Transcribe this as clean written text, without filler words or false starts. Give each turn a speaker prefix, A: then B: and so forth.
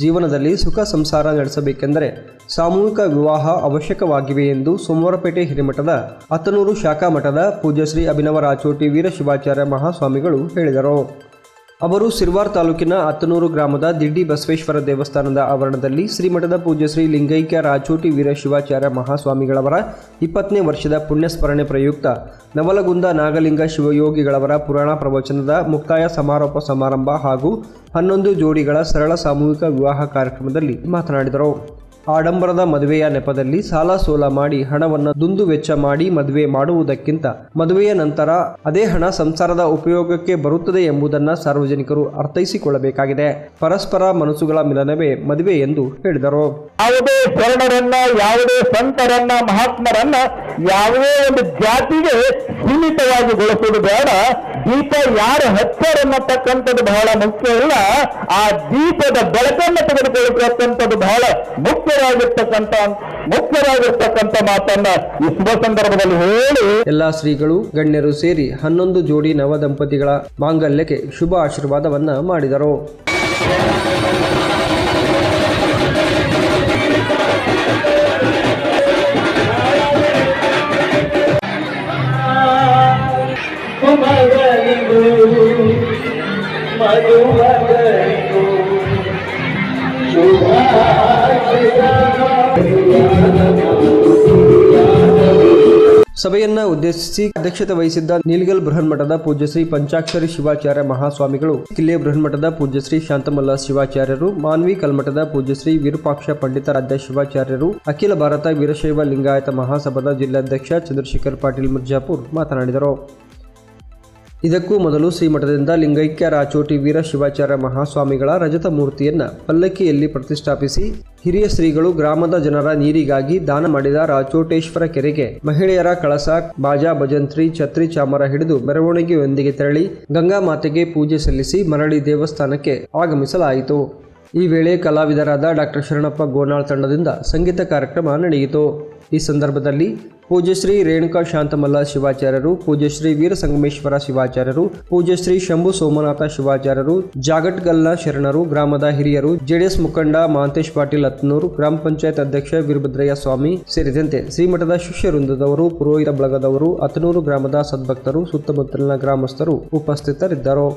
A: ಜೀವನದಲ್ಲಿ ಸುಖ ಸಂಸಾರ ನಡೆಸಬೇಕೆಂದರೆ ಸಾಮೂಹಿಕ ವಿವಾಹ ಅವಶ್ಯಕವಾಗಿವೆ ಎಂದು ಸೋಮವಾರಪೇಟೆ ಹಿರೇಮಠದ ಅತ್ತನೂರು ಶಾಖಾ ಮಠದ ಪೂಜ್ಯ ಶ್ರೀ ಅಭಿನವ ರಾಚೋಟಿ ವೀರಶಿವಾಚಾರ್ಯ ಮಹಾಸ್ವಾಮಿಗಳು ಹೇಳಿದರು. ಅವರು ಸಿರ್ವಾರ್ ತಾಲೂಕಿನ ಅತ್ತನೂರು ಗ್ರಾಮದ ದಿಡ್ಡಿ ಬಸವೇಶ್ವರ ದೇವಸ್ಥಾನದ ಆವರಣದಲ್ಲಿ ಶ್ರೀಮಠದ ಪೂಜ್ಯ ಶ್ರೀ ಲಿಂಗೈಕ್ಯ ರಾಚೋಟಿ ವೀರಶಿವಾಚಾರ್ಯ ಮಹಾಸ್ವಾಮಿಗಳವರ 20ನೇ ವರ್ಷದ ಪುಣ್ಯಸ್ಮರಣೆ ಪ್ರಯುಕ್ತ ನವಲಗುಂದ ನಾಗಲಿಂಗ ಶಿವಯೋಗಿಗಳವರ ಪುರಾಣ ಪ್ರವಚನದ ಮುಕ್ತಾಯ ಸಮಾರೋಪ ಸಮಾರಂಭ ಹಾಗೂ 11 ಜೋಡಿಗಳ ಸರಳ ಸಾಮೂಹಿಕ ವಿವಾಹ ಕಾರ್ಯಕ್ರಮದಲ್ಲಿ ಮಾತನಾಡಿದರು. ಆಡಂಬರದ ಮದುವೆಯ ನೆಪದಲ್ಲಿ ಸಾಲ ಸೋಲ ಮಾಡಿ ಹಣವನ್ನು ದುಂದು ವೆಚ್ಚ ಮಾಡಿ ಮದುವೆ ಮಾಡುವುದಕ್ಕಿಂತ ಮದುವೆಯ ನಂತರ ಅದೇ ಹಣ ಸಂಸಾರದ ಉಪಯೋಗಕ್ಕೆ ಬರುತ್ತದೆ ಎಂಬುದನ್ನು ಸಾರ್ವಜನಿಕರು ಅರ್ಥೈಸಿಕೊಳ್ಳಬೇಕಾಗಿದೆ. ಪರಸ್ಪರ ಮನಸ್ಸುಗಳ ಮಿಲನವೇ ಮದುವೆ ಎಂದು ಹೇಳಿದರು.
B: ಯಾವುದೇ ಶರಣರನ್ನ, ಯಾವುದೇ ಸಂತರನ್ನ, ಮಹಾತ್ಮರನ್ನ ಯಾವುದೇ ಒಂದು ಜಾತಿಗೆ ಸೀಮಿತವಾಗಿ ಗೊಳಿಸುವುದು ಬೇಡ. ದೀಪ ಯಾರು ಹಚ್ಚರನ್ನತಕ್ಕಂಥದ್ದು ಬಹಳ ಮುಖ್ಯ ಇಲ್ಲ, ಆ ದೀಪದ ಬೆಳಕನ್ನು ತೆಗೆದುಕೊಳ್ಳತಕ್ಕಂಥದ್ದು ಬಹಳ ಮುಖ್ಯವಾಗಿರ್ತಕ್ಕಂಥ ಮಾತನ್ನ ಈ ಶುಭ ಸಂದರ್ಭದಲ್ಲಿ ಹೇಳಿ
A: ಎಲ್ಲಾ ಶ್ರೀಗಳು ಗಣ್ಯರು ಸೇರಿ 11 ಜೋಡಿ ನವ ದಂಪತಿಗಳ ಮಾಂಗಲ್ಯಕ್ಕೆ ಶುಭ ಆಶೀರ್ವಾದವನ್ನ ಮಾಡಿದರು. ಸಭೆಯನ್ನ ಉದ್ದೇಶಿಸಿ ಅಧ್ಯಕ್ಷತೆ ವಹಿಸಿದ್ದ ನೀಲಗಲ್ ಬೃಹನ್ಮಠದ ಪೂಜ್ಯ ಶ್ರೀ ಪಂಚಾಕ್ಷರಿ ಶಿವಾಚಾರ್ಯ ಮಹಾಸ್ವಾಮಿಗಳು, ಕಿಲ್ಲೆ ಬೃಹನ್ಮಠದ ಪೂಜ್ಯ ಶ್ರೀ ಶಾಂತಮಲ್ಲ ಶಿವಾಚಾರ್ಯರು, ಮಾನ್ವಿ ಕಲ್ಮಠದ ಪೂಜ್ಯ ಶ್ರೀ ವಿರೂಪಾಕ್ಷ ಪಂಡಿತಾರಾಧ್ಯ ಶಿವಾಚಾರ್ಯರು, ಅಖಿಲ ಭಾರತ ವೀರಶೈವ ಲಿಂಗಾಯತ ಮಹಾಸಭಾದ ಜಿಲ್ಲಾಧ್ಯಕ್ಷ ಚಂದ್ರಶೇಖರ್ ಪಾಟೀಲ್ ಮಿರ್ಜಾಪುರ್ ಮಾತನಾಡಿದರು. ಇದಕ್ಕೂ ಮೊದಲು ಶ್ರೀಮಠದಿಂದ ಲಿಂಗೈಕ್ಯ ರಾಚೋಟಿ ವೀರ ಶಿವಾಚಾರ್ಯ ಮಹಾಸ್ವಾಮಿಗಳ ರಜತ ಮೂರ್ತಿಯನ್ನ ಪಲ್ಲಕ್ಕಿಯಲ್ಲಿ ಪ್ರತಿಷ್ಠಾಪಿಸಿ ಹಿರಿಯ ಶ್ರೀಗಳು ಗ್ರಾಮದ ಜನರ ನೀರಿಗಾಗಿ ದಾನ ಮಾಡಿದ ರಾಚೋಟೇಶ್ವರ ಕೆರೆಗೆ ಮಹಿಳೆಯರ ಕಳಸ, ಬಾಜಾ, ಭಜಂತ್ರಿ, ಛತ್ರಿ, ಚಾಮರ ಹಿಡಿದು ಮೆರವಣಿಗೆಯೊಂದಿಗೆ ತೆರಳಿ ಗಂಗಾ ಮಾತೆಗೆ ಪೂಜೆ ಸಲ್ಲಿಸಿ ಮರಳಿ ದೇವಸ್ಥಾನಕ್ಕೆ ಆಗಮಿಸಲಾಯಿತು. ಈ ವೇಳೆ ಕಲಾವಿದರಾದ ಡಾಕ್ಟರ್ ಶರಣಪ್ಪ ಗೋನಾಳ್ ತಂಡದಿಂದ ಸಂಗೀತ ಕಾರ್ಯಕ್ರಮ ನಡೆಯಿತು. ಈ ಸಂದರ್ಭದಲ್ಲಿ ಪೂಜ್ಯ ಶ್ರೀ ರೇಣುಕಾ ಶಾಂತಮಲ್ಲ ಶಿವಾಚಾರ್ಯರು, ಪೂಜ್ಯ ಶ್ರೀ ವೀರ ಸಂಗಮೇಶ್ವರ ಶಿವಾಚಾರ್ಯರು, ಪೂಜ್ಯ ಶ್ರೀ ಶಂಭು ಸೋಮನಾಥ ಶಿವಾಚಾರ್ಯರು, ಜಾಗಟ್ಗಲ್ನ ಶರಣರು, ಗ್ರಾಮದ ಹಿರಿಯರು, ಜೆಡಿಎಸ್ ಮುಖಂಡ ಮಹಾಂತೇಶ್ ಪಾಟೀಲ್ ಅತ್ನೂರು, ಗ್ರಾಮ ಪಂಚಾಯತ್ ಅಧ್ಯಕ್ಷ ವೀರಭದ್ರಯ್ಯ ಸ್ವಾಮಿ ಸೇರಿದಂತೆ ಶ್ರೀಮಠದ ಶಿಷ್ಯ ವೃಂದದವರು, ಪುರೋಹಿತ ಬಳಗದವರು, ಅತ್ನೂರು ಗ್ರಾಮದ ಸದ್ಭಕ್ತರು, ಸುತ್ತಮುತ್ತಲಿನ ಗ್ರಾಮಸ್ಥರು ಉಪಸ್ಥಿತರಿದ್ದರು.